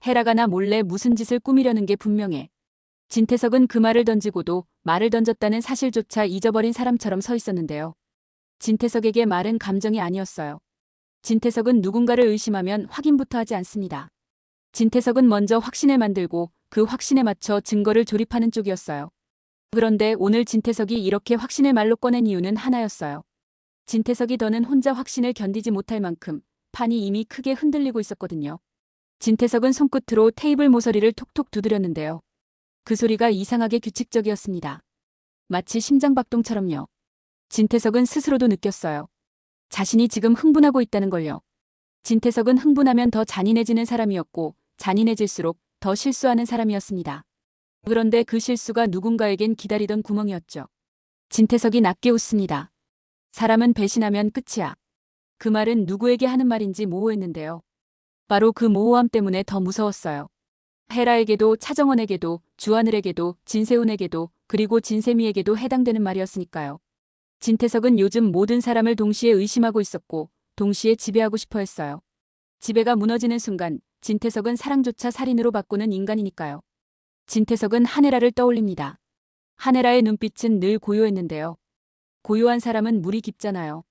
헤라가 나 몰래 무슨 짓을 꾸미려는 게 분명해. 진태석은 그 말을 던지고도 말을 던졌다는 사실조차 잊어버린 사람처럼 서 있었는데요. 진태석에게 말은 감정이 아니었어요. 진태석은 누군가를 의심하면 확인부터 하지 않습니다. 진태석은 먼저 확신을 만들고 그 확신에 맞춰 증거를 조립하는 쪽이었어요. 그런데 오늘 진태석이 이렇게 확신을 말로 꺼낸 이유는 하나였어요. 진태석이 더는 혼자 확신을 견디지 못할 만큼 판이 이미 크게 흔들리고 있었거든요. 진태석은 손끝으로 테이블 모서리를 톡톡 두드렸는데요. 그 소리가 이상하게 규칙적이었습니다. 마치 심장박동처럼요. 진태석은 스스로도 느꼈어요. 자신이 지금 흥분하고 있다는 걸요. 진태석은 흥분하면 더 잔인해지는 사람이었고 잔인해질수록 더 실수하는 사람이었습니다. 그런데 그 실수가 누군가에겐 기다리던 구멍이었죠. 진태석이 낮게 웃습니다. 사람은 배신하면 끝이야. 그 말은 누구에게 하는 말인지 모호했는데요. 바로 그 모호함 때문에 더 무서웠어요. 헤라에게도 차정원에게도 주하늘에게도 진세훈에게도 그리고 진세미에게도 해당되는 말이었으니까요. 진태석은 요즘 모든 사람을 동시에 의심하고 있었고 동시에 지배하고 싶어 했어요. 지배가 무너지는 순간 진태석은 사랑조차 살인으로 바꾸는 인간이니까요. 진태석은 한혜라를 떠올립니다. 한혜라의 눈빛은 늘 고요했는데요. 고요한 사람은 물이 깊잖아요.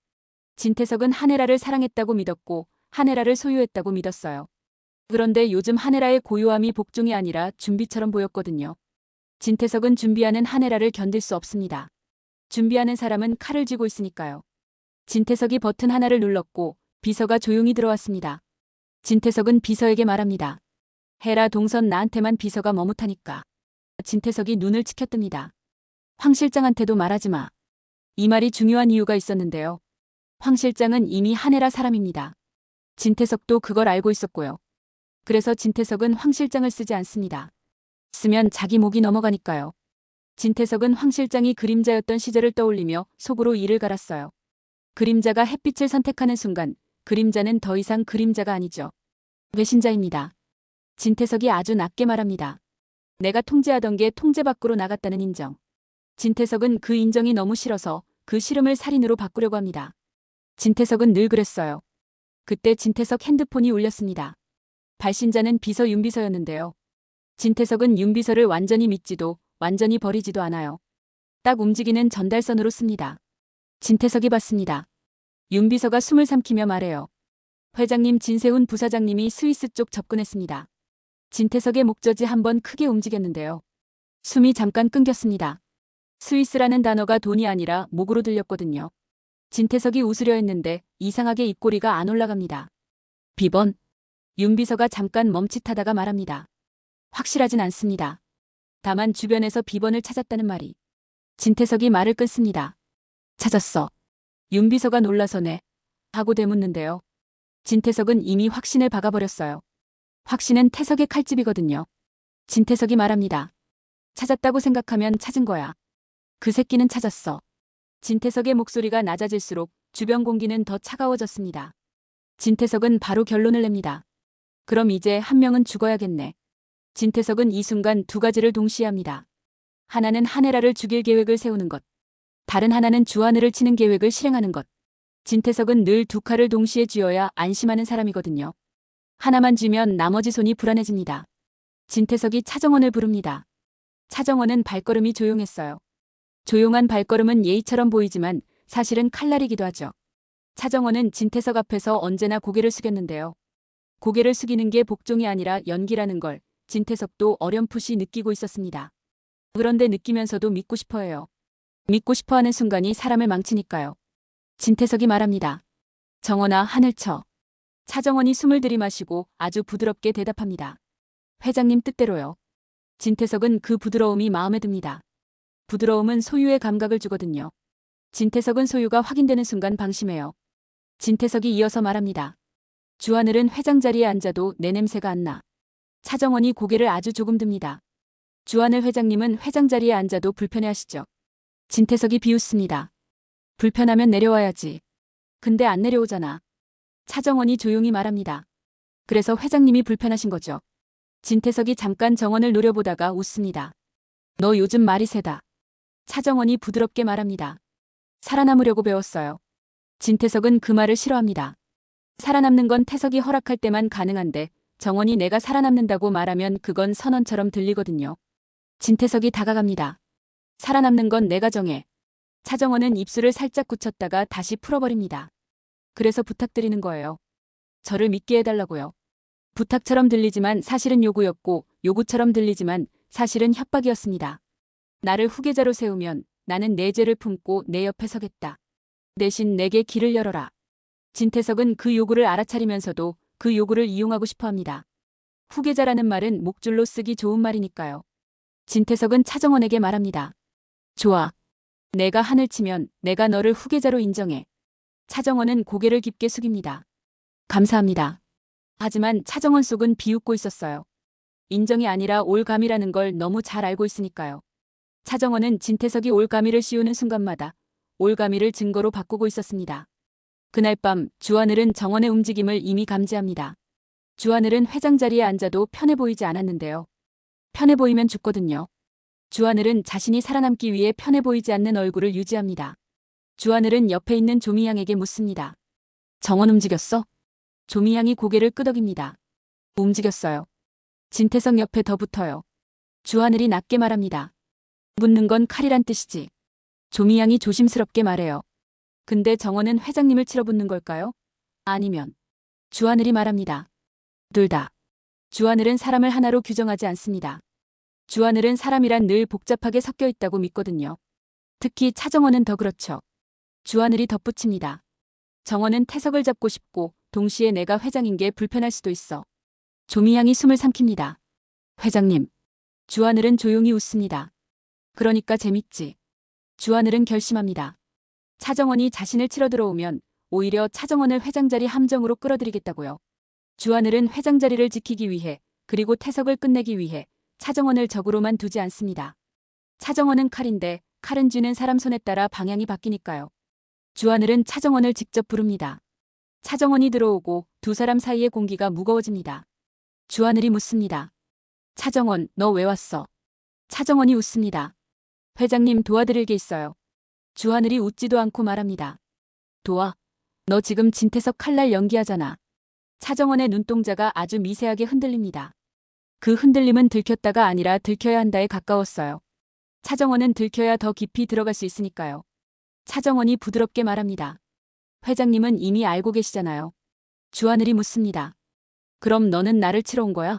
진태석은 한혜라를 사랑했다고 믿었고 한혜라를 소유했다고 믿었어요. 그런데 요즘 한혜라의 고요함이 복종이 아니라 준비처럼 보였거든요. 진태석은 준비하는 한혜라를 견딜 수 없습니다. 준비하는 사람은 칼을 쥐고 있으니까요. 진태석이 버튼 하나를 눌렀고 비서가 조용히 들어왔습니다. 진태석은 비서에게 말합니다. 헤라 동선 나한테만 비서가 머뭇하니까. 진태석이 눈을 치켜뜹니다. 황 실장한테도 말하지 마. 이 말이 중요한 이유가 있었는데요. 황 실장은 이미 한혜라 사람입니다. 진태석도 그걸 알고 있었고요. 그래서 진태석은 황 실장을 쓰지 않습니다. 쓰면 자기 목이 넘어가니까요. 진태석은 황 실장이 그림자였던 시절을 떠올리며 속으로 이를 갈았어요. 그림자가 햇빛을 선택하는 순간 그림자는 더 이상 그림자가 아니죠. 외신자입니다. 진태석이 아주 낮게 말합니다. 내가 통제하던 게 통제 밖으로 나갔다는 인정. 진태석은 그 인정이 너무 싫어서 그 싫음을 살인으로 바꾸려고 합니다. 진태석은 늘 그랬어요. 그때 진태석 핸드폰이 울렸습니다. 발신자는 비서 윤비서였는데요. 진태석은 윤비서를 완전히 믿지도 완전히 버리지도 않아요. 딱 움직이는 전달선으로 씁니다. 진태석이 받습니다. 윤비서가 숨을 삼키며 말해요. 회장님 진세훈 부사장님이 스위스 쪽 접근했습니다. 진태석의 목젖이 한번 크게 움직였는데요. 숨이 잠깐 끊겼습니다. 스위스라는 단어가 돈이 아니라 목으로 들렸거든요. 진태석이 웃으려 했는데 이상하게 입꼬리가 안 올라갑니다. 비번. 윤비서가 잠깐 멈칫하다가 말합니다. 확실하진 않습니다. 다만 주변에서 비번을 찾았다는 말이. 진태석이 말을 끊습니다. 찾았어. 윤비서가 놀라서 네. 하고 되묻는데요. 진태석은 이미 확신을 박아버렸어요. 확신은 태석의 칼집이거든요. 진태석이 말합니다. 찾았다고 생각하면 찾은 거야. 그 새끼는 찾았어. 진태석의 목소리가 낮아질수록 주변 공기는 더 차가워졌습니다. 진태석은 바로 결론을 냅니다. 그럼 이제 한 명은 죽어야겠네. 진태석은 이 순간 두 가지를 동시에 합니다. 하나는 한혜라를 죽일 계획을 세우는 것. 다른 하나는 주하늘을 치는 계획을 실행하는 것. 진태석은 늘 두 칼을 동시에 쥐어야 안심하는 사람이거든요. 하나만 쥐면 나머지 손이 불안해집니다. 진태석이 차정원을 부릅니다. 차정원은 발걸음이 조용했어요. 조용한 발걸음은 예의처럼 보이지만 사실은 칼날이기도 하죠. 차정원은 진태석 앞에서 언제나 고개를 숙였는데요. 고개를 숙이는 게 복종이 아니라 연기라는 걸 진태석도 어렴풋이 느끼고 있었습니다. 그런데 느끼면서도 믿고 싶어해요. 믿고 싶어하는 순간이 사람을 망치니까요. 진태석이 말합니다. 정원아 하늘 쳐. 차정원이 숨을 들이마시고 아주 부드럽게 대답합니다. 회장님 뜻대로요. 진태석은 그 부드러움이 마음에 듭니다. 부드러움은 소유의 감각을 주거든요. 진태석은 소유가 확인되는 순간 방심해요. 진태석이 이어서 말합니다. 주하늘은 회장 자리에 앉아도 내 냄새가 안 나. 차정원이 고개를 아주 조금 듭니다. 주하늘 회장님은 회장 자리에 앉아도 불편해하시죠. 진태석이 비웃습니다. 불편하면 내려와야지. 근데 안 내려오잖아. 차정원이 조용히 말합니다. 그래서 회장님이 불편하신 거죠. 진태석이 잠깐 정원을 노려보다가 웃습니다. 너 요즘 말이 세다. 차정원이 부드럽게 말합니다. 살아남으려고 배웠어요. 진태석은 그 말을 싫어합니다. 살아남는 건 태석이 허락할 때만 가능한데 정원이 내가 살아남는다고 말하면 그건 선언처럼 들리거든요. 진태석이 다가갑니다. 살아남는 건 내가 정해. 차정원은 입술을 살짝 굳혔다가 다시 풀어버립니다. 그래서 부탁드리는 거예요. 저를 믿게 해달라고요. 부탁처럼 들리지만 사실은 요구였고 요구처럼 들리지만 사실은 협박이었습니다. 나를 후계자로 세우면 나는 내 죄를 품고 내 옆에 서겠다. 대신 내게 길을 열어라. 진태석은 그 요구를 알아차리면서도 그 요구를 이용하고 싶어 합니다. 후계자라는 말은 목줄로 쓰기 좋은 말이니까요. 진태석은 차정원에게 말합니다. 좋아. 내가 하늘 치면 내가 너를 후계자로 인정해. 차정원은 고개를 깊게 숙입니다. 감사합니다. 하지만 차정원 속은 비웃고 있었어요. 인정이 아니라 올감이라는 걸 너무 잘 알고 있으니까요. 차정원은 진태석이 올가미를 씌우는 순간마다 올가미를 증거로 바꾸고 있었습니다. 그날 밤 주하늘은 정원의 움직임을 이미 감지합니다. 주하늘은 회장 자리에 앉아도 편해 보이지 않았는데요. 편해 보이면 죽거든요. 주하늘은 자신이 살아남기 위해 편해 보이지 않는 얼굴을 유지합니다. 주하늘은 옆에 있는 조미향에게 묻습니다. 정원 움직였어? 조미향이 고개를 끄덕입니다. 움직였어요. 진태석 옆에 더 붙어요. 주하늘이 낮게 말합니다. 묻는 건 칼이란 뜻이지. 조미향이 조심스럽게 말해요. 근데 정원은 회장님을 치러붙는 걸까요? 아니면. 주하늘이 말합니다. 둘 다. 주하늘은 사람을 하나로 규정하지 않습니다. 주하늘은 사람이란 늘 복잡하게 섞여 있다고 믿거든요. 특히 차정원은 더 그렇죠. 주하늘이 덧붙입니다. 정원은 태석을 잡고 싶고 동시에 내가 회장인 게 불편할 수도 있어. 조미향이 숨을 삼킵니다. 회장님. 주하늘은 조용히 웃습니다. 그러니까 재밌지. 주하늘은 결심합니다. 차정원이 자신을 치러 들어오면 오히려 차정원을 회장자리 함정으로 끌어들이겠다고요. 주하늘은 회장자리를 지키기 위해 그리고 태석을 끝내기 위해 차정원을 적으로만 두지 않습니다. 차정원은 칼인데 칼은 쥐는 사람 손에 따라 방향이 바뀌니까요. 주하늘은 차정원을 직접 부릅니다. 차정원이 들어오고 두 사람 사이의 공기가 무거워집니다. 주하늘이 묻습니다. 차정원, 너 왜 왔어? 차정원이 웃습니다. 회장님 도와드릴 게 있어요. 주하늘이 웃지도 않고 말합니다. 도와? 너 지금 진태석 칼날 연기하잖아. 차정원의 눈동자가 아주 미세하게 흔들립니다. 그 흔들림은 들켰다가 아니라 들켜야 한다에 가까웠어요. 차정원은 들켜야 더 깊이 들어갈 수 있으니까요. 차정원이 부드럽게 말합니다. 회장님은 이미 알고 계시잖아요. 주하늘이 묻습니다. 그럼 너는 나를 치러 온 거야?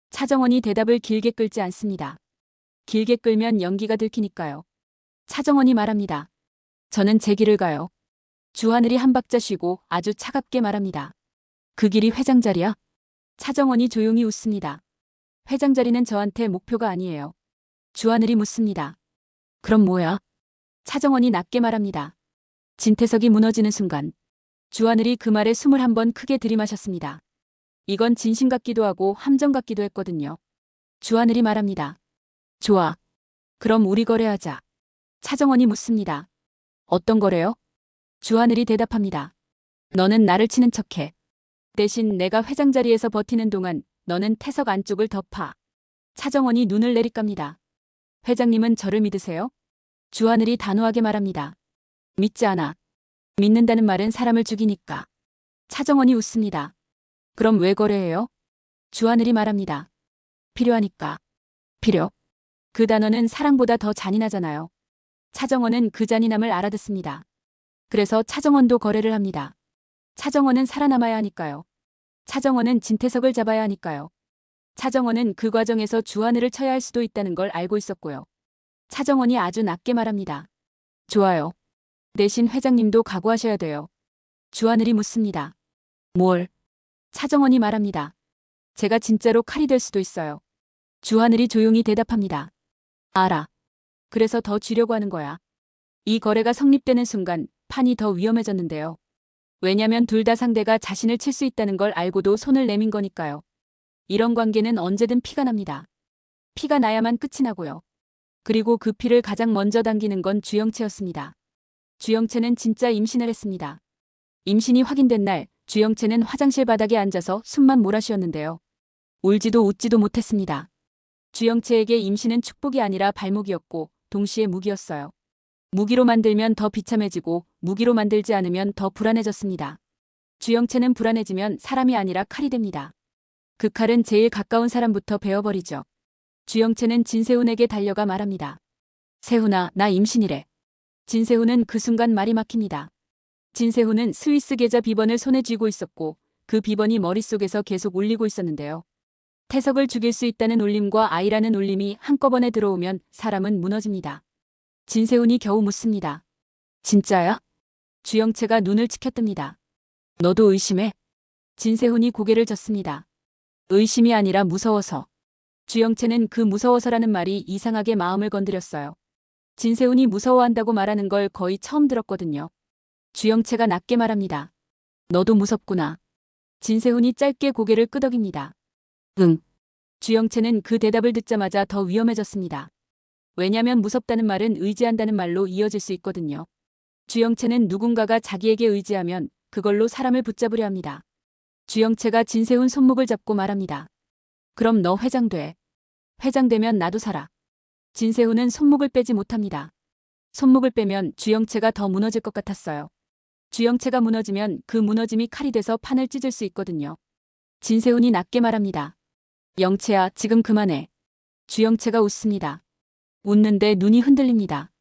차정원이 대답을 길게 끌지 않습니다. 길게 끌면 연기가 들키니까요. 차정원이 말합니다. 저는 제 길을 가요. 주하늘이 한 박자 쉬고 아주 차갑게 말합니다. 그 길이 회장 자리야? 차정원이 조용히 웃습니다. 회장 자리는 저한테 목표가 아니에요. 주하늘이 묻습니다. 그럼 뭐야? 차정원이 낮게 말합니다. 진태석이 무너지는 순간 주하늘이 그 말에 숨을 한 번 크게 들이마셨습니다. 이건 진심 같기도 하고 함정 같기도 했거든요. 주하늘이 말합니다. 좋아. 그럼 우리 거래하자. 차정원이 묻습니다. 어떤 거래요? 주하늘이 대답합니다. 너는 나를 치는 척해. 대신 내가 회장 자리에서 버티는 동안 너는 태석 안쪽을 더 파. 차정원이 눈을 내리깝니다. 회장님은 저를 믿으세요? 주하늘이 단호하게 말합니다. 믿지 않아. 믿는다는 말은 사람을 죽이니까. 차정원이 웃습니다. 그럼 왜 거래해요? 주하늘이 말합니다. 필요하니까. 필요. 그 단어는 사랑보다 더 잔인하잖아요. 차정원은 그 잔인함을 알아듣습니다. 그래서 차정원도 거래를 합니다. 차정원은 살아남아야 하니까요. 차정원은 진태석을 잡아야 하니까요. 차정원은 그 과정에서 주하늘을 쳐야 할 수도 있다는 걸 알고 있었고요. 차정원이 아주 낮게 말합니다. 좋아요. 대신 회장님도 각오하셔야 돼요. 주하늘이 묻습니다. 뭘? 차정원이 말합니다. 제가 진짜로 칼이 될 수도 있어요. 주하늘이 조용히 대답합니다. 알아. 그래서 더 쥐려고 하는 거야. 이 거래가 성립되는 순간 판이 더 위험해졌는데요. 왜냐면 둘 다 상대가 자신을 칠 수 있다는 걸 알고도 손을 내민 거니까요. 이런 관계는 언제든 피가 납니다. 피가 나야만 끝이 나고요. 그리고 그 피를 가장 먼저 당기는 건 주영채였습니다. 주영채는 진짜 임신을 했습니다. 임신이 확인된 날 주영채는 화장실 바닥에 앉아서 숨만 몰아쉬었는데요. 울지도 웃지도 못했습니다. 주영채에게 임신은 축복이 아니라 발목이었고 동시에 무기였어요. 무기로 만들면 더 비참해지고 무기로 만들지 않으면 더 불안해졌습니다. 주영채는 불안해지면 사람이 아니라 칼이 됩니다. 그 칼은 제일 가까운 사람부터 베어버리죠. 주영채는 진세훈에게 달려가 말합니다. 세훈아, 나 임신이래. 진세훈은 그 순간 말이 막힙니다. 진세훈은 스위스 계좌 비번을 손에 쥐고 있었고 그 비번이 머릿속에서 계속 울리고 있었는데요. 태석을 죽일 수 있다는 울림과 아이라는 울림이 한꺼번에 들어오면 사람은 무너집니다. 진세훈이 겨우 묻습니다. 진짜야? 주영채가 눈을 치켜뜹니다. 너도 의심해? 진세훈이 고개를 젓습니다. 의심이 아니라 무서워서. 주영채는 그 무서워서라는 말이 이상하게 마음을 건드렸어요. 진세훈이 무서워한다고 말하는 걸 거의 처음 들었거든요. 주영채가 낮게 말합니다. 너도 무섭구나. 진세훈이 짧게 고개를 끄덕입니다. 응. 주영채는 그 대답을 듣자마자 더 위험해졌습니다. 왜냐면 무섭다는 말은 의지한다는 말로 이어질 수 있거든요. 주영채는 누군가가 자기에게 의지하면 그걸로 사람을 붙잡으려 합니다. 주영채가 진세훈 손목을 잡고 말합니다. 그럼 너 회장 돼. 회장 되면 나도 살아. 진세훈은 손목을 빼지 못합니다. 손목을 빼면 주영채가 더 무너질 것 같았어요. 주영채가 무너지면 그 무너짐이 칼이 돼서 판을 찢을 수 있거든요. 진세훈이 낮게 말합니다. 영채야, 지금 그만해. 주영채가 웃습니다. 웃는데 눈이 흔들립니다.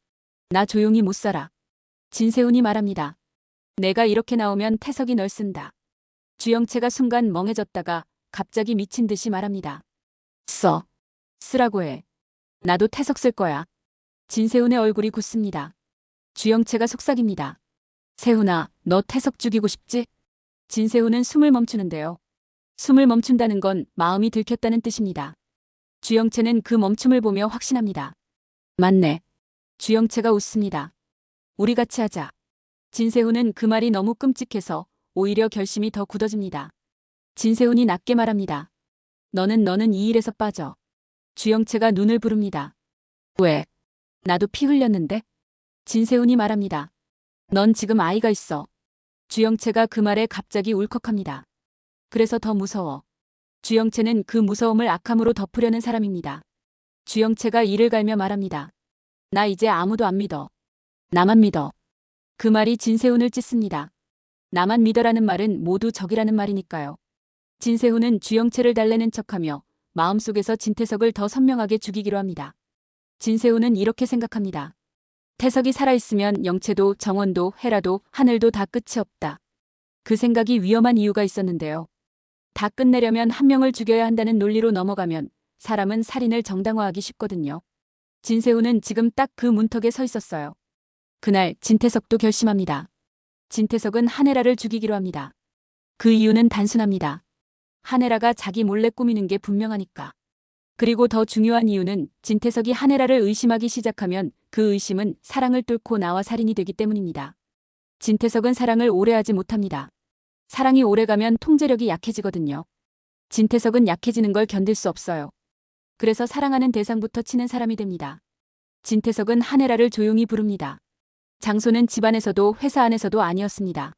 나 조용히 못 살아. 진세훈이 말합니다. 내가 이렇게 나오면 태석이 널 쓴다. 주영채가 순간 멍해졌다가 갑자기 미친 듯이 말합니다. 써. 쓰라고 해. 나도 태석 쓸 거야. 진세훈의 얼굴이 굳습니다. 주영채가 속삭입니다. 세훈아, 너 태석 죽이고 싶지? 진세훈은 숨을 멈추는데요. 숨을 멈춘다는 건 마음이 들켰다는 뜻입니다. 주영채는 그 멈춤을 보며 확신합니다. 맞네. 주영채가 웃습니다. 우리 같이 하자. 진세훈은 그 말이 너무 끔찍해서 오히려 결심이 더 굳어집니다. 진세훈이 낮게 말합니다. 너는 이 일에서 빠져. 주영채가 눈을 부릅니다. 왜? 나도 피 흘렸는데? 진세훈이 말합니다. 넌 지금 아이가 있어. 주영채가 그 말에 갑자기 울컥합니다. 그래서 더 무서워. 주영채는 그 무서움을 악함으로 덮으려는 사람입니다. 주영채가 이를 갈며 말합니다. 나 이제 아무도 안 믿어. 나만 믿어. 그 말이 진세훈을 찢습니다. 나만 믿어라는 말은 모두 적이라는 말이니까요. 진세훈은 주영채를 달래는 척하며 마음속에서 진태석을 더 선명하게 죽이기로 합니다. 진세훈은 이렇게 생각합니다. 태석이 살아있으면 영채도 정원도 헤라도 하늘도 다 끝이 없다. 그 생각이 위험한 이유가 있었는데요. 다 끝내려면 한 명을 죽여야 한다는 논리로 넘어가면 사람은 살인을 정당화하기 쉽거든요. 진세훈은 지금 딱 그 문턱에 서 있었어요. 그날 진태석도 결심합니다. 진태석은 한혜라를 죽이기로 합니다. 그 이유는 단순합니다. 한혜라가 자기 몰래 꾸미는 게 분명하니까. 그리고 더 중요한 이유는 진태석이 한혜라를 의심하기 시작하면 그 의심은 사랑을 뚫고 나와 살인이 되기 때문입니다. 진태석은 사랑을 오래 하지 못합니다. 사랑이 오래가면 통제력이 약해지거든요. 진태석은 약해지는 걸 견딜 수 없어요. 그래서 사랑하는 대상부터 치는 사람이 됩니다. 진태석은 한혜라를 조용히 부릅니다. 장소는 집안에서도 회사 안에서도 아니었습니다.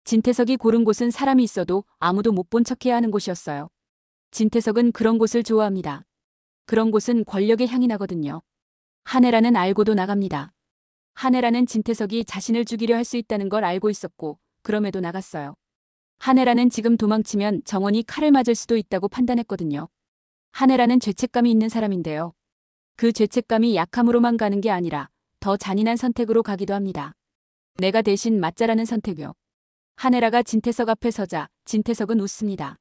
진태석이 고른 곳은 사람이 있어도 아무도 못 본 척해야 하는 곳이었어요. 진태석은 그런 곳을 좋아합니다. 그런 곳은 권력의 향이 나거든요. 한혜라는 알고도 나갑니다. 한혜라는 진태석이 자신을 죽이려 할 수 있다는 걸 알고 있었고 그럼에도 나갔어요. 한혜라는 지금 도망치면 정원이 칼을 맞을 수도 있다고 판단했거든요. 한혜라는 죄책감이 있는 사람인데요. 그 죄책감이 약함으로만 가는 게 아니라 더 잔인한 선택으로 가기도 합니다. 내가 대신 맞자라는 선택이요. 한혜라가 진태석 앞에 서자 진태석은 웃습니다.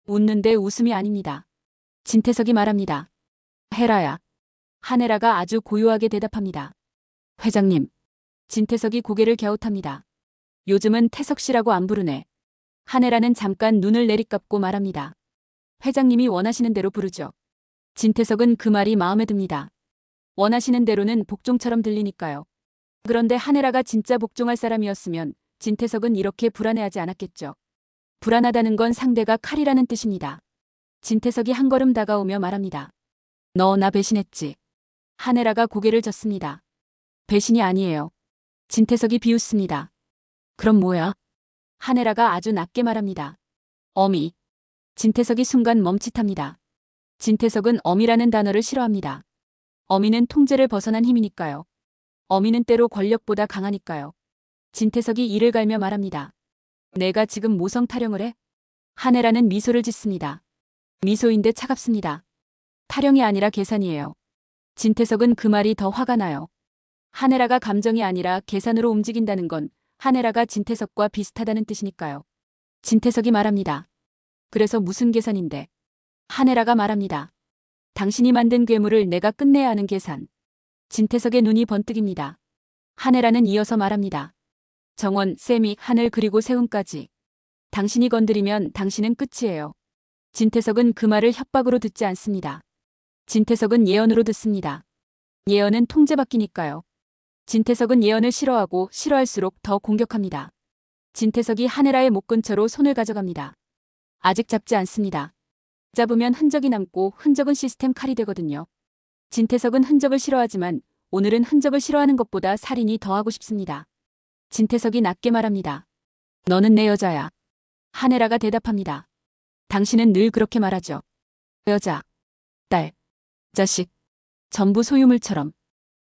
웃는데 웃음이 아닙니다. 진태석이 말합니다. 혜라야. 한혜라가 아주 고요하게 대답합니다. 회장님. 진태석이 고개를 갸웃합니다. 요즘은 태석 씨라고 안 부르네. 한혜라는 잠깐 눈을 내리감고 말합니다. 회장님이 원하시는 대로 부르죠. 진태석은 그 말이 마음에 듭니다. 원하시는 대로는 복종처럼 들리니까요. 그런데 한혜라가 진짜 복종할 사람이었으면 진태석은 이렇게 불안해하지 않았겠죠. 불안하다는 건 상대가 칼이라는 뜻입니다. 진태석이 한 걸음 다가오며 말합니다. 너 나 배신했지. 한혜라가 고개를 젓습니다. 배신이 아니에요. 진태석이 비웃습니다. 그럼 뭐야? 한혜라가 아주 낮게 말합니다. 어미. 진태석이 순간 멈칫합니다. 진태석은 어미라는 단어를 싫어합니다. 어미는 통제를 벗어난 힘이니까요. 어미는 때로 권력보다 강하니까요. 진태석이 이를 갈며 말합니다. 내가 지금 모성 타령을 해? 한혜라는 미소를 짓습니다. 미소인데 차갑습니다. 타령이 아니라 계산이에요. 진태석은 그 말이 더 화가 나요. 한혜라가 감정이 아니라 계산으로 움직인다는 건 한혜라가 진태석과 비슷하다는 뜻이니까요. 진태석이 말합니다. 그래서 무슨 계산인데? 한혜라가 말합니다. 당신이 만든 괴물을 내가 끝내야 하는 계산. 진태석의 눈이 번뜩입니다. 한혜라는 이어서 말합니다. 정원, 쌤이, 하늘 그리고 세운까지. 당신이 건드리면 당신은 끝이에요. 진태석은 그 말을 협박으로 듣지 않습니다. 진태석은 예언으로 듣습니다. 예언은 통제받기니까요. 진태석은 예언을 싫어하고 싫어할수록 더 공격합니다. 진태석이 한혜라의 목 근처로 손을 가져갑니다. 아직 잡지 않습니다. 잡으면 흔적이 남고 흔적은 시스템 칼이 되거든요. 진태석은 흔적을 싫어하지만 오늘은 흔적을 싫어하는 것보다 살인이 더 하고 싶습니다. 진태석이 낮게 말합니다. 너는 내 여자야. 한혜라가 대답합니다. 당신은 늘 그렇게 말하죠. 여자, 딸, 자식, 전부 소유물처럼.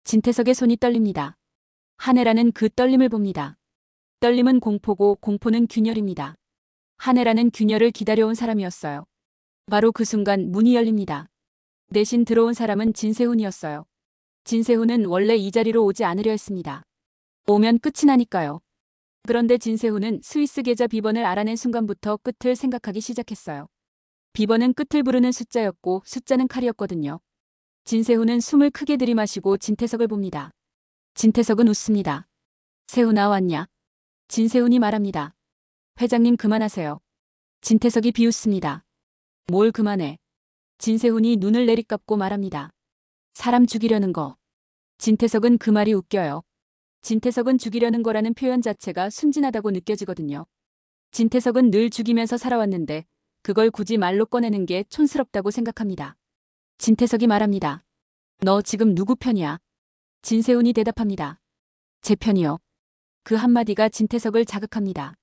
진태석의 손이 떨립니다. 한혜라는 그 떨림을 봅니다. 떨림은 공포고 공포는 균열입니다. 한혜라는 균열을 기다려온 사람이었어요. 바로 그 순간 문이 열립니다. 대신 들어온 사람은 진세훈이었어요. 진세훈은 원래 이 자리로 오지 않으려 했습니다. 오면 끝이 나니까요. 그런데 진세훈은 스위스 계좌 비번을 알아낸 순간부터 끝을 생각하기 시작했어요. 비번은 끝을 부르는 숫자였고 숫자는 칼이었거든요. 진세훈은 숨을 크게 들이마시고 진태석을 봅니다. 진태석은 웃습니다. 세훈아 왔냐? 진세훈이 말합니다. 회장님 그만하세요. 진태석이 비웃습니다. 뭘 그만해. 진세훈이 눈을 내리감고 말합니다. 사람 죽이려는 거. 진태석은 그 말이 웃겨요. 진태석은 죽이려는 거라는 표현 자체가 순진하다고 느껴지거든요. 진태석은 늘 죽이면서 살아왔는데 그걸 굳이 말로 꺼내는 게 촌스럽다고 생각합니다. 진태석이 말합니다. 너 지금 누구 편이야? 진세훈이 대답합니다. 제 편이요. 그 한마디가 진태석을 자극합니다.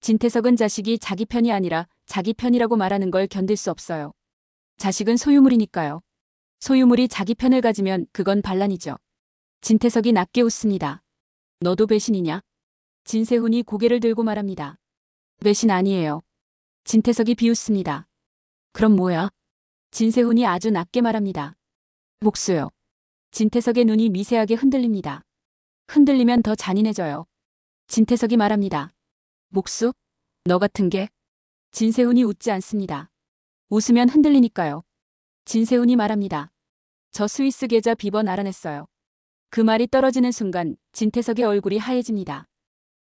진태석은 자식이 자기 편이 아니라 자기 편이라고 말하는 걸 견딜 수 없어요. 자식은 소유물이니까요. 소유물이 자기 편을 가지면 그건 반란이죠. 진태석이 낮게 웃습니다. 너도 배신이냐? 진세훈이 고개를 들고 말합니다. 배신 아니에요. 진태석이 비웃습니다. 그럼 뭐야? 진세훈이 아주 낮게 말합니다. 복수요. 진태석의 눈이 미세하게 흔들립니다. 흔들리면 더 잔인해져요. 진태석이 말합니다. 복수? 너 같은 게? 진세훈이 웃지 않습니다. 웃으면 흔들리니까요. 진세훈이 말합니다. 저 스위스 계좌 비번 알아냈어요. 그 말이 떨어지는 순간 진태석의 얼굴이 하얘집니다.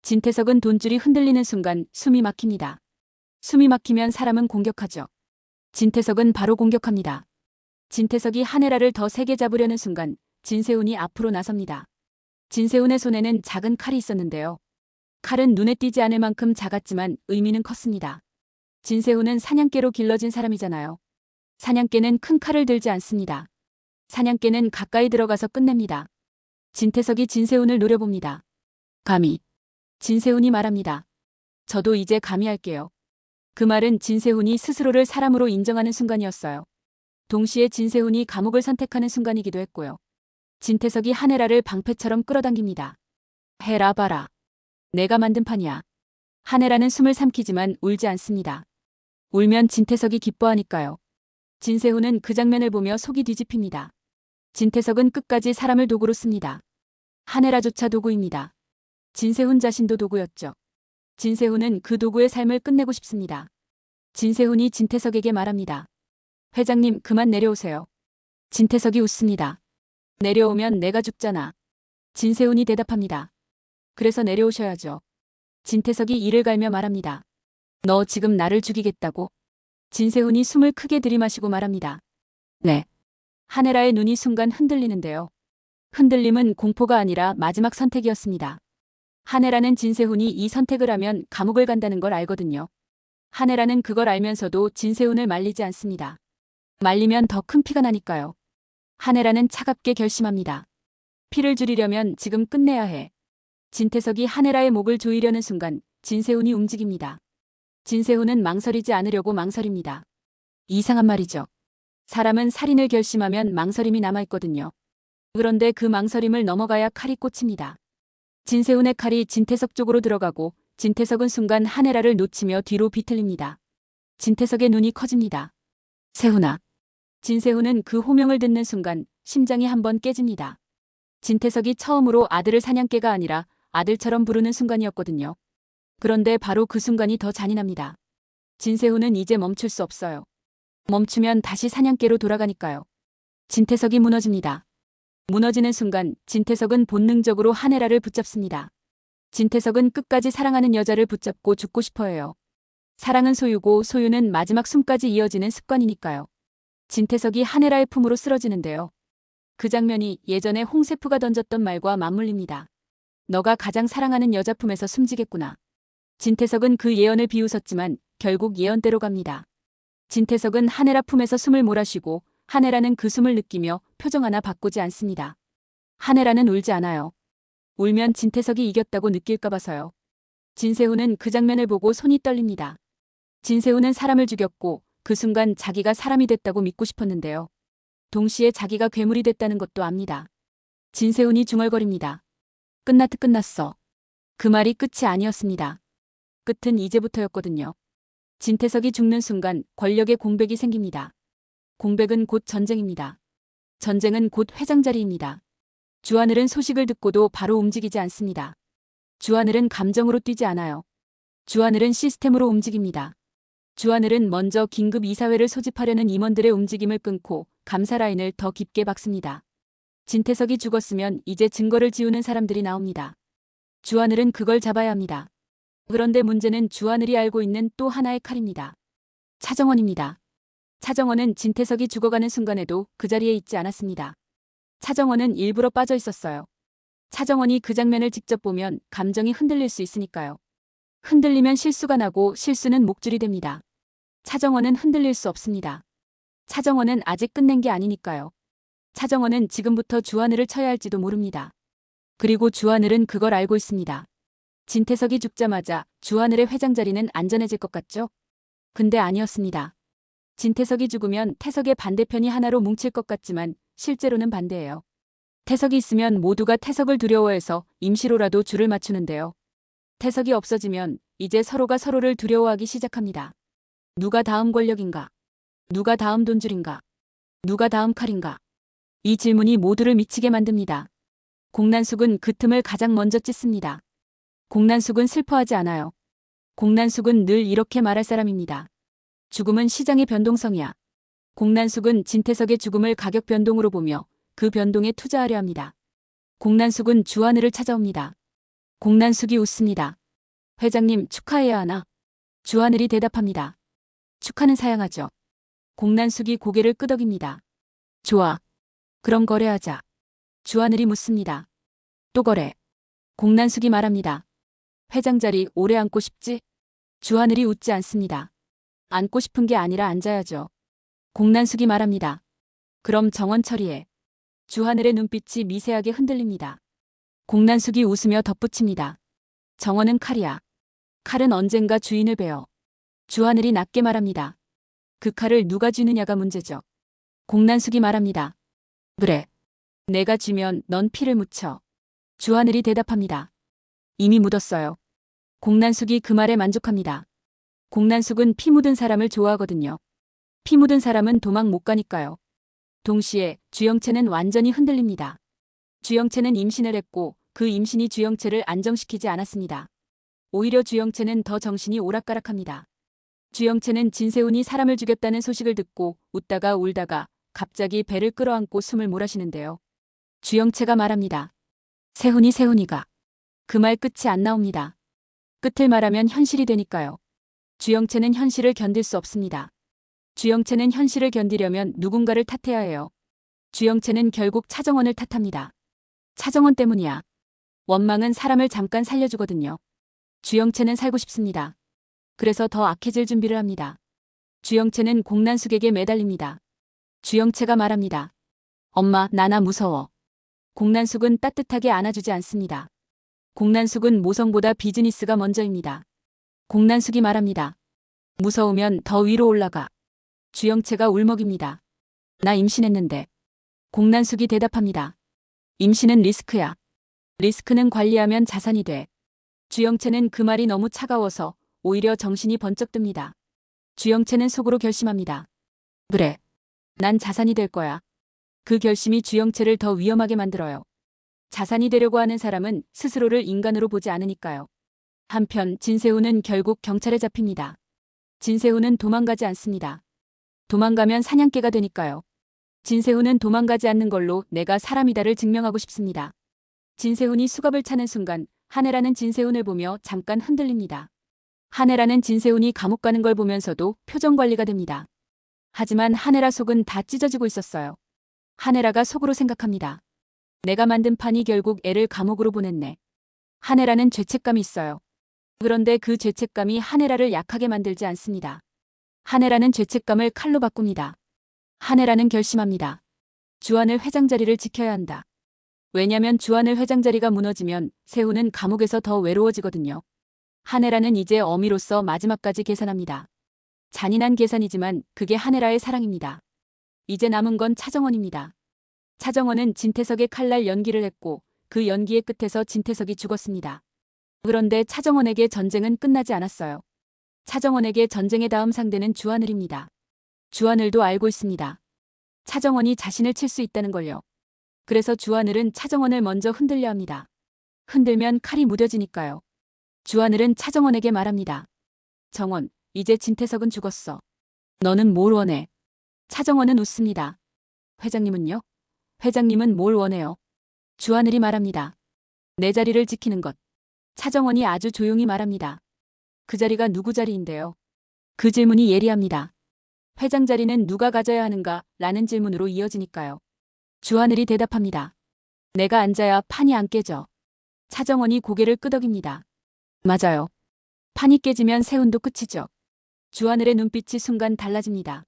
진태석은 돈줄이 흔들리는 순간 숨이 막힙니다. 숨이 막히면 사람은 공격하죠. 진태석은 바로 공격합니다. 진태석이 한혜라를 더 세게 잡으려는 순간 진세훈이 앞으로 나섭니다. 진세훈의 손에는 작은 칼이 있었는데요. 칼은 눈에 띄지 않을 만큼 작았지만 의미는 컸습니다. 진세훈은 사냥개로 길러진 사람이잖아요. 사냥개는 큰 칼을 들지 않습니다. 사냥개는 가까이 들어가서 끝냅니다. 진태석이 진세훈을 노려봅니다. 감히. 진세훈이 말합니다. 저도 이제 감히 할게요. 그 말은 진세훈이 스스로를 사람으로 인정하는 순간이었어요. 동시에 진세훈이 감옥을 선택하는 순간이기도 했고요. 진태석이 한혜라를 방패처럼 끌어당깁니다. 해라 봐라. 내가 만든 판이야. 한혜라는 숨을 삼키지만 울지 않습니다. 울면 진태석이 기뻐하니까요. 진세훈은 그 장면을 보며 속이 뒤집힙니다. 진태석은 끝까지 사람을 도구로 씁니다. 한혜라조차 도구입니다. 진세훈 자신도 도구였죠. 진세훈은 그 도구의 삶을 끝내고 싶습니다. 진세훈이 진태석에게 말합니다. 회장님 그만 내려오세요. 진태석이 웃습니다. 내려오면 내가 죽잖아. 진세훈이 대답합니다. 그래서 내려오셔야죠. 진태석이 이를 갈며 말합니다. 너 지금 나를 죽이겠다고? 진세훈이 숨을 크게 들이마시고 말합니다. 네. 한혜라의 눈이 순간 흔들리는데요. 흔들림은 공포가 아니라 마지막 선택이었습니다. 한혜라는 진세훈이 이 선택을 하면 감옥을 간다는 걸 알거든요. 한혜라는 그걸 알면서도 진세훈을 말리지 않습니다. 말리면 더 큰 피가 나니까요. 한혜라는 차갑게 결심합니다. 피를 줄이려면 지금 끝내야 해. 진태석이 한혜라의 목을 조이려는 순간 진세훈이 움직입니다. 진세훈은 망설이지 않으려고 망설입니다. 이상한 말이죠. 사람은 살인을 결심하면 망설임이 남아있거든요. 그런데 그 망설임을 넘어가야 칼이 꽂힙니다. 진세훈의 칼이 진태석 쪽으로 들어가고 진태석은 순간 한혜라를 놓치며 뒤로 비틀립니다. 진태석의 눈이 커집니다. 세훈아. 진세훈은 그 호명을 듣는 순간 심장이 한번 깨집니다. 진태석이 처음으로 아들을 사냥개가 아니라 아들처럼 부르는 순간이었거든요. 그런데 바로 그 순간이 더 잔인합니다. 진세훈은 이제 멈출 수 없어요. 멈추면 다시 사냥개로 돌아가니까요. 진태석이 무너집니다. 무너지는 순간 진태석은 본능적으로 한혜라를 붙잡습니다. 진태석은 끝까지 사랑하는 여자를 붙잡고 죽고 싶어해요. 사랑은 소유고 소유는 마지막 숨까지 이어지는 습관이니까요. 진태석이 한혜라의 품으로 쓰러지는데요. 그 장면이 예전에 홍세프가 던졌던 말과 맞물립니다. 너가 가장 사랑하는 여자 품에서 숨지겠구나. 진태석은 그 예언을 비웃었지만 결국 예언대로 갑니다. 진태석은 한혜라 품에서 숨을 몰아쉬고 한혜라는 그 숨을 느끼며 표정 하나 바꾸지 않습니다. 한혜라는 울지 않아요. 울면 진태석이 이겼다고 느낄까 봐서요. 진세훈은 그 장면을 보고 손이 떨립니다. 진세훈은 사람을 죽였고 그 순간 자기가 사람이 됐다고 믿고 싶었는데요. 동시에 자기가 괴물이 됐다는 것도 압니다. 진세훈이 중얼거립니다. 끝났어. 그 말이 끝이 아니었습니다. 끝은 이제부터였거든요. 진태석이 죽는 순간 권력의 공백이 생깁니다. 공백은 곧 전쟁입니다. 전쟁은 곧 회장자리입니다. 주하늘은 소식을 듣고도 바로 움직이지 않습니다. 주하늘은 감정으로 뛰지 않아요. 주하늘은 시스템으로 움직입니다. 주하늘은 먼저 긴급 이사회를 소집하려는 임원들의 움직임을 끊고 감사 라인을 더 깊게 박습니다. 진태석이 죽었으면 이제 증거를 지우는 사람들이 나옵니다. 주하늘은 그걸 잡아야 합니다. 그런데 문제는 주하늘이 알고 있는 또 하나의 칼입니다. 차정원입니다. 차정원은 진태석이 죽어가는 순간에도 그 자리에 있지 않았습니다. 차정원은 일부러 빠져 있었어요. 차정원이 그 장면을 직접 보면 감정이 흔들릴 수 있으니까요. 흔들리면 실수가 나고 실수는 목줄이 됩니다. 차정원은 흔들릴 수 없습니다. 차정원은 아직 끝낸 게 아니니까요. 차정원은 지금부터 주하늘을 쳐야 할지도 모릅니다. 그리고 주하늘은 그걸 알고 있습니다. 진태석이 죽자마자 주하늘의 회장 자리는 안전해질 것 같죠? 근데 아니었습니다. 진태석이 죽으면 태석의 반대편이 하나로 뭉칠 것 같지만 실제로는 반대예요. 태석이 있으면 모두가 태석을 두려워해서 임시로라도 줄을 맞추는데요. 태석이 없어지면 이제 서로가 서로를 두려워하기 시작합니다. 누가 다음 권력인가? 누가 다음 돈줄인가? 누가 다음 칼인가? 이 질문이 모두를 미치게 만듭니다. 공난숙은 그 틈을 가장 먼저 찢습니다. 공난숙은 슬퍼하지 않아요. 공난숙은 늘 이렇게 말할 사람입니다. 죽음은 시장의 변동성이야. 공난숙은 진태석의 죽음을 가격 변동으로 보며 그 변동에 투자하려 합니다. 공난숙은 주하늘을 찾아옵니다. 공난숙이 웃습니다. 회장님 축하해야 하나? 주하늘이 대답합니다. 축하는 사양하죠. 공난숙이 고개를 끄덕입니다. 좋아. 그럼 거래하자. 주하늘이 묻습니다. 또 거래. 공난숙이 말합니다. 회장 자리 오래 앉고 싶지? 주하늘이 웃지 않습니다. 앉고 싶은 게 아니라 앉아야죠. 공난숙이 말합니다. 그럼 정원 처리해. 주하늘의 눈빛이 미세하게 흔들립니다. 공난숙이 웃으며 덧붙입니다. 정원은 칼이야. 칼은 언젠가 주인을 베어. 주하늘이 낮게 말합니다. 그 칼을 누가 쥐느냐가 문제죠. 공난숙이 말합니다. 그래. 내가 쥐면 넌 피를 묻혀. 주하늘이 대답합니다. 이미 묻었어요. 공난숙이 그 말에 만족합니다. 공난숙은 피 묻은 사람을 좋아하거든요. 피 묻은 사람은 도망 못 가니까요. 동시에 주영채는 완전히 흔들립니다. 주영채는 임신을 했고 그 임신이 주영채를 안정시키지 않았습니다. 오히려 주영채는 더 정신이 오락가락합니다. 주영채는 진세훈이 사람을 죽였다는 소식을 듣고 웃다가 울다가 갑자기 배를 끌어안고 숨을 몰아쉬는데요. 주영채가 말합니다. 세훈이가. 그 말 끝이 안 나옵니다. 끝을 말하면 현실이 되니까요. 주영채는 현실을 견딜 수 없습니다. 주영채는 현실을 견디려면 누군가를 탓해야 해요. 주영채는 결국 차정원을 탓합니다. 차정원 때문이야. 원망은 사람을 잠깐 살려주거든요. 주영채는 살고 싶습니다. 그래서 더 악해질 준비를 합니다. 주영채는 공난숙에게 매달립니다. 주영채가 말합니다. 엄마, 나나 무서워. 공난숙은 따뜻하게 안아주지 않습니다. 공난숙은 모성보다 비즈니스가 먼저입니다. 공난숙이 말합니다. 무서우면 더 위로 올라가. 주영채가 울먹입니다. 나 임신했는데. 공난숙이 대답합니다. 임신은 리스크야. 리스크는 관리하면 자산이 돼. 주영채는 그 말이 너무 차가워서 오히려 정신이 번쩍 듭니다. 주영채는 속으로 결심합니다. 그래. 난 자산이 될 거야. 그 결심이 주영채를 더 위험하게 만들어요. 자산이 되려고 하는 사람은 스스로를 인간으로 보지 않으니까요. 한편 진세훈은 결국 경찰에 잡힙니다. 진세훈은 도망가지 않습니다. 도망가면 사냥개가 되니까요. 진세훈은 도망가지 않는 걸로 내가 사람이다를 증명하고 싶습니다. 진세훈이 수갑을 차는 순간 한혜라는 진세훈을 보며 잠깐 흔들립니다. 한혜라는 진세훈이 감옥 가는 걸 보면서도 표정 관리가 됩니다. 하지만 한혜라 속은 다 찢어지고 있었어요. 한혜라가 속으로 생각합니다. 내가 만든 판이 결국 애를 감옥으로 보냈네. 한혜라는 죄책감이 있어요. 그런데 그 죄책감이 한혜라를 약하게 만들지 않습니다. 한혜라는 죄책감을 칼로 바꿉니다. 한혜라는 결심합니다. 주한을 회장 자리를 지켜야 한다. 왜냐면 주한을 회장 자리가 무너지면 세훈은 감옥에서 더 외로워지거든요. 한혜라는 이제 어미로서 마지막까지 계산합니다. 잔인한 계산이지만 그게 한혜라의 사랑입니다. 이제 남은 건 차정원입니다. 차정원은 진태석의 칼날 연기를 했고 그 연기의 끝에서 진태석이 죽었습니다. 그런데 차정원에게 전쟁은 끝나지 않았어요. 차정원에게 전쟁의 다음 상대는 주하늘입니다. 주하늘도 알고 있습니다. 차정원이 자신을 칠 수 있다는 걸요. 그래서 주하늘은 차정원을 먼저 흔들려 합니다. 흔들면 칼이 무뎌지니까요. 주하늘은 차정원에게 말합니다. 정원, 이제 진태석은 죽었어. 너는 뭘 원해? 차정원은 웃습니다. 회장님은요? 회장님은 뭘 원해요? 주하늘이 말합니다. 내 자리를 지키는 것. 차정원이 아주 조용히 말합니다. 그 자리가 누구 자리인데요? 그 질문이 예리합니다. 회장 자리는 누가 가져야 하는가? 라는 질문으로 이어지니까요. 주하늘이 대답합니다. 내가 앉아야 판이 안 깨져. 차정원이 고개를 끄덕입니다. 맞아요. 판이 깨지면 세훈도 끝이죠. 주하늘의 눈빛이 순간 달라집니다.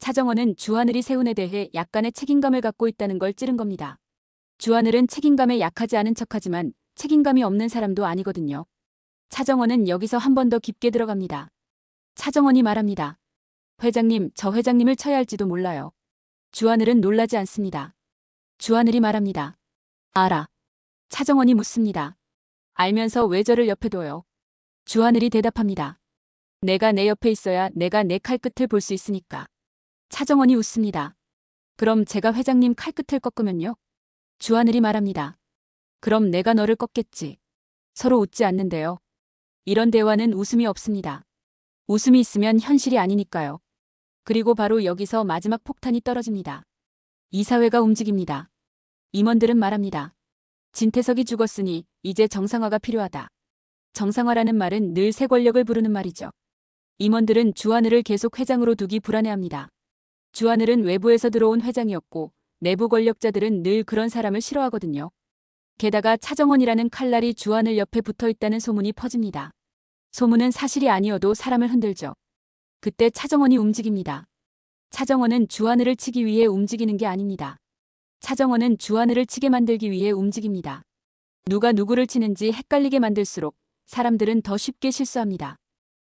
차정원은 주하늘이 세훈에 대해 약간의 책임감을 갖고 있다는 걸 찌른 겁니다. 주하늘은 책임감에 약하지 않은 척하지만 책임감이 없는 사람도 아니거든요. 차정원은 여기서 한 번 더 깊게 들어갑니다. 차정원이 말합니다. 회장님, 저 회장님을 쳐야 할지도 몰라요. 주하늘은 놀라지 않습니다. 주하늘이 말합니다. 알아. 차정원이 묻습니다. 알면서 왜 저를 옆에 둬요? 주하늘이 대답합니다. 내가 내 옆에 있어야 내가 내 칼끝을 볼 수 있으니까. 차정원이 웃습니다. 그럼 제가 회장님 칼끝을 꺾으면요? 주하늘이 말합니다. 그럼 내가 너를 꺾겠지. 서로 웃지 않는데요. 이런 대화는 웃음이 없습니다. 웃음이 있으면 현실이 아니니까요. 그리고 바로 여기서 마지막 폭탄이 떨어집니다. 이사회가 움직입니다. 임원들은 말합니다. 진태석이 죽었으니 이제 정상화가 필요하다. 정상화라는 말은 늘 새 권력을 부르는 말이죠. 임원들은 주하늘을 계속 회장으로 두기 불안해합니다. 주하늘은 외부에서 들어온 회장이었고 내부 권력자들은 늘 그런 사람을 싫어하거든요. 게다가 차정원이라는 칼날이 주하늘 옆에 붙어 있다는 소문이 퍼집니다. 소문은 사실이 아니어도 사람을 흔들죠. 그때 차정원이 움직입니다. 차정원은 주하늘을 치기 위해 움직이는 게 아닙니다. 차정원은 주하늘을 치게 만들기 위해 움직입니다. 누가 누구를 치는지 헷갈리게 만들수록 사람들은 더 쉽게 실수합니다.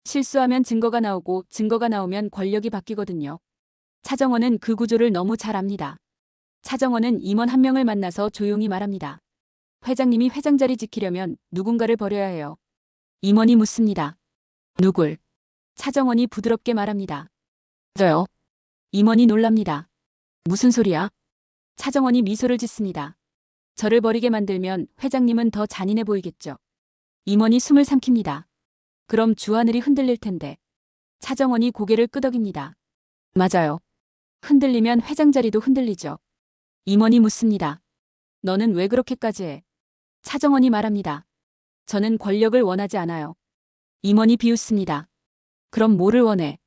실수하면 증거가 나오고 증거가 나오면 권력이 바뀌거든요. 차정원은 그 구조를 너무 잘 압니다. 차정원은 임원 한 명을 만나서 조용히 말합니다. 회장님이 회장 자리 지키려면 누군가를 버려야 해요. 임원이 묻습니다. 누굴? 차정원이 부드럽게 말합니다. 저요. 임원이 놀랍니다. 무슨 소리야? 차정원이 미소를 짓습니다. 저를 버리게 만들면 회장님은 더 잔인해 보이겠죠. 임원이 숨을 삼킵니다. 그럼 주하늘이 흔들릴 텐데. 차정원이 고개를 끄덕입니다. 맞아요. 흔들리면 회장 자리도 흔들리죠. 임원이 묻습니다. 너는 왜 그렇게까지 해? 차정원이 말합니다. 저는 권력을 원하지 않아요. 임원이 비웃습니다. 그럼 뭐를 원해?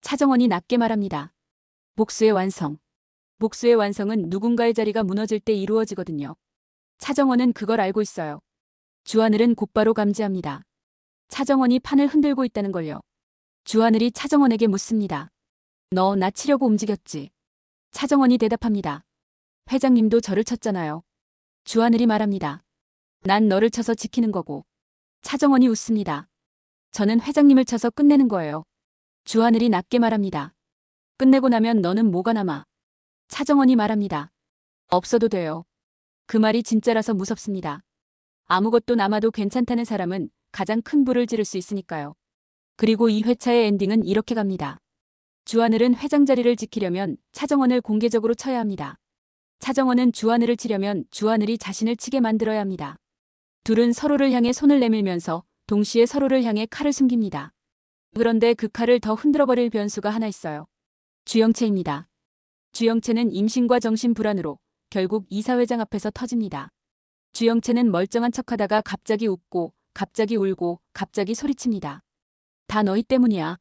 차정원이 낮게 말합니다. 복수의 완성. 복수의 완성은 누군가의 자리가 무너질 때 이루어지거든요. 차정원은 그걸 알고 있어요. 주하늘은 곧바로 감지합니다. 차정원이 판을 흔들고 있다는 걸요. 주하늘이 차정원에게 묻습니다. 너 나 치려고 움직였지? 차정원이 대답합니다. 회장님도 저를 쳤잖아요. 주하늘이 말합니다. 난 너를 쳐서 지키는 거고. 차정원이 웃습니다. 저는 회장님을 쳐서 끝내는 거예요. 주하늘이 낮게 말합니다. 끝내고 나면 너는 뭐가 남아? 차정원이 말합니다. 없어도 돼요. 그 말이 진짜라서 무섭습니다. 아무것도 남아도 괜찮다는 사람은 가장 큰 불을 지를 수 있으니까요. 그리고 이 회차의 엔딩은 이렇게 갑니다. 주하늘은 회장 자리를 지키려면 차정원을 공개적으로 쳐야 합니다. 차정원은 주하늘을 치려면 주하늘이 자신을 치게 만들어야 합니다. 둘은 서로를 향해 손을 내밀면서 동시에 서로를 향해 칼을 숨깁니다. 그런데 그 칼을 더 흔들어버릴 변수가 하나 있어요. 주영채입니다. 주영채는 임신과 정신불안으로 결국 이사회장 앞에서 터집니다. 주영채는 멀쩡한 척하다가 갑자기 웃고 갑자기 울고 갑자기 소리칩니다. 다 너희 때문이야.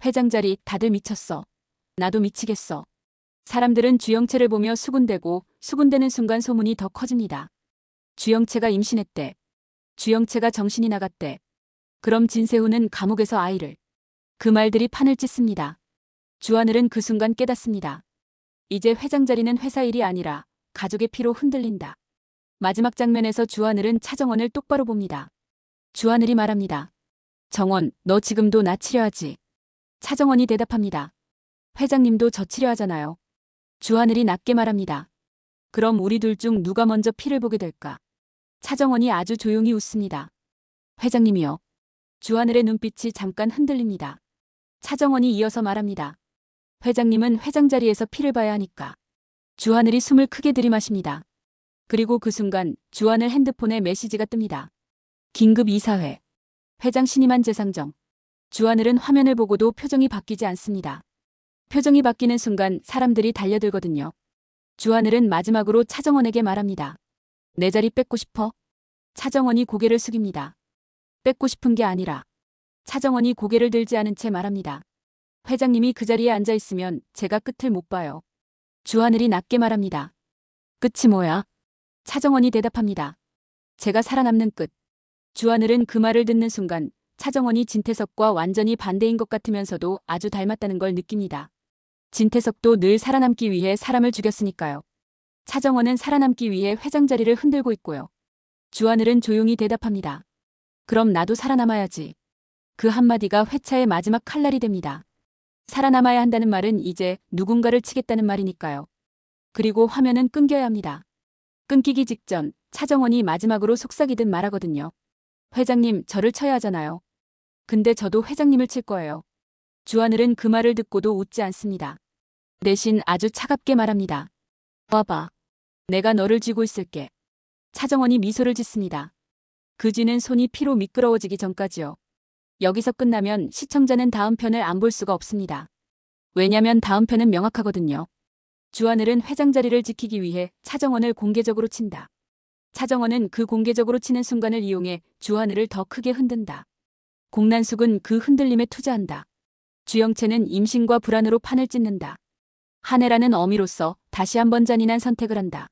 회장 자리 다들 미쳤어. 나도 미치겠어. 사람들은 주영채를 보며 수군대고 수군대는 순간 소문이 더 커집니다. 주영채가 임신했대. 주영채가 정신이 나갔대. 그럼 진세훈은 감옥에서 아이를. 그 말들이 판을 찢습니다. 주하늘은 그 순간 깨닫습니다. 이제 회장 자리는 회사 일이 아니라 가족의 피로 흔들린다. 마지막 장면에서 주하늘은 차정원을 똑바로 봅니다. 주하늘이 말합니다. 정원, 너 지금도 나 치료하지? 차정원이 대답합니다. 회장님도 저 치료하잖아요. 주하늘이 낮게 말합니다. 그럼 우리 둘 중 누가 먼저 피를 보게 될까? 차정원이 아주 조용히 웃습니다. 회장님이요. 주하늘의 눈빛이 잠깐 흔들립니다. 차정원이 이어서 말합니다. 회장님은 회장 자리에서 피를 봐야 하니까. 주하늘이 숨을 크게 들이마십니다. 그리고 그 순간 주하늘 핸드폰에 메시지가 뜹니다. 긴급 이사회. 회장 신임한 재상정. 주하늘은 화면을 보고도 표정이 바뀌지 않습니다. 표정이 바뀌는 순간 사람들이 달려들거든요. 주하늘은 마지막으로 차정원에게 말합니다. 내 자리 뺏고 싶어? 차정원이 고개를 숙입니다. 뺏고 싶은 게 아니라. 차정원이 고개를 들지 않은 채 말합니다. 회장님이 그 자리에 앉아 있으면 제가 끝을 못 봐요. 주하늘이 낮게 말합니다. 끝이 뭐야? 차정원이 대답합니다. 제가 살아남는 끝. 주하늘은 그 말을 듣는 순간 차정원이 진태석과 완전히 반대인 것 같으면서도 아주 닮았다는 걸 느낍니다. 진태석도 늘 살아남기 위해 사람을 죽였으니까요. 차정원은 살아남기 위해 회장 자리를 흔들고 있고요. 주하늘은 조용히 대답합니다. 그럼 나도 살아남아야지. 그 한마디가 회차의 마지막 칼날이 됩니다. 살아남아야 한다는 말은 이제 누군가를 치겠다는 말이니까요. 그리고 화면은 끊겨야 합니다. 끊기기 직전 차정원이 마지막으로 속삭이듯 말하거든요. 회장님, 저를 쳐야 하잖아요. 근데 저도 회장님을 칠 거예요. 주하늘은 그 말을 듣고도 웃지 않습니다. 대신 아주 차갑게 말합니다. 와봐. 내가 너를 쥐고 있을게. 차정원이 미소를 짓습니다. 그 쥐는 손이 피로 미끄러워지기 전까지요. 여기서 끝나면 시청자는 다음 편을 안 볼 수가 없습니다. 왜냐면 다음 편은 명확하거든요. 주하늘은 회장 자리를 지키기 위해 차정원을 공개적으로 친다. 차정원은 그 공개적으로 치는 순간을 이용해 주하늘을 더 크게 흔든다. 공난숙은 그 흔들림에 투자한다. 주영채는 임신과 불안으로 판을 찢는다. 한혜라는 어미로서 다시 한번 잔인한 선택을 한다.